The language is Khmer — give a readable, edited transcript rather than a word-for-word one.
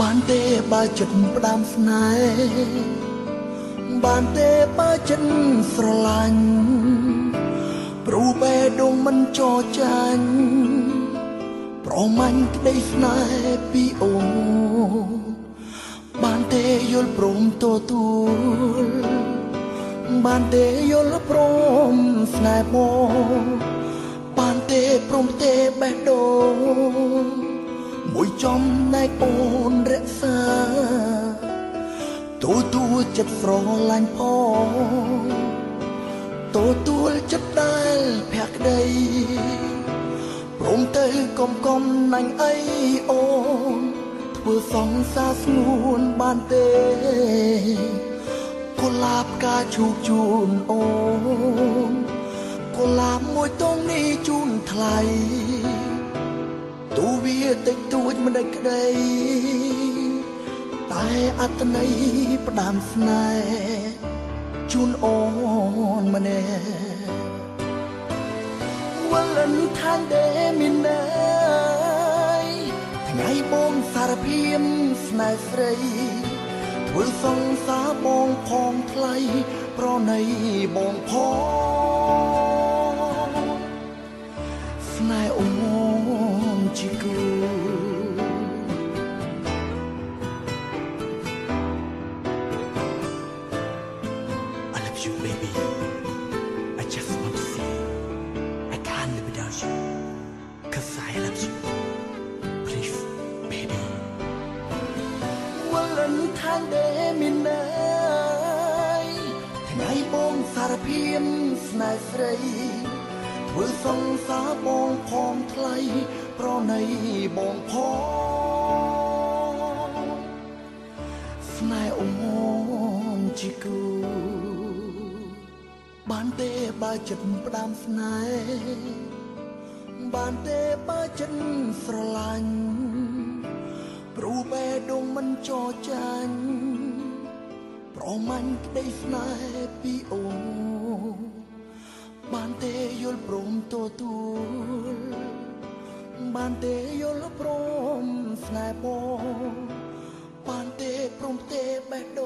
បានទេបើចិត្តផ្ដាំស្នេហ៍បានទេបើចិត្តស្រឡាញ់ព្រោះបេះដូងមិនចរចាញ់ប្រមាញ់ក្តីស្នេហ៍ពីអូនបានទេយល់ព្រមទទួលបានទេយល់ព្រមស្នេហ៍បងបានទេព្រមទេបេះដូងមួយចំណែកអូនរក្សាទទួលចិត្តស្រឡាញ់ផងទទួលចិត្តដែលភក្តីព្រមទៅកុំណាញ់អីអូនធ្វើសង្សារស្ងួនបានទេកុលាបការឈូកជូនអូនកុលាបមួយទងនេះជូនថ្លៃទូវាតិចតួចមិនได้ក្តីតែអត្តន័យផ្ដាំស្នេហ៍ជូនអូនម្នាក់វលិនឋានដែលមានណែថ្ងៃបងសារភាពស្នេហ៍ស្រីធ្វើសង្សារបងផងថ្លៃប្រណីបងផងស្នេហ៍អូនជាគូឋានដែលមានណែថ្ងៃបងសារភាពស្នេហ៍ស្រីធ្វើសង្សារបងផងថ្លៃប្រណីបងផងស្នេហ៍អូនជាគូបានទេបើចិត្តផ្ដាំស្នេហ៍បានទេបើចិត្តស្រឡាញ់ព្រោះបេះដូងមិនចរចាញ់ប្រមាញ់ក្តីស្នេហ៍ពីអូនបានទេយល់ព្រមទទួលបានទេយល់ព្រមស្នេហ៍បងបានទេព្រមទេបេះដូ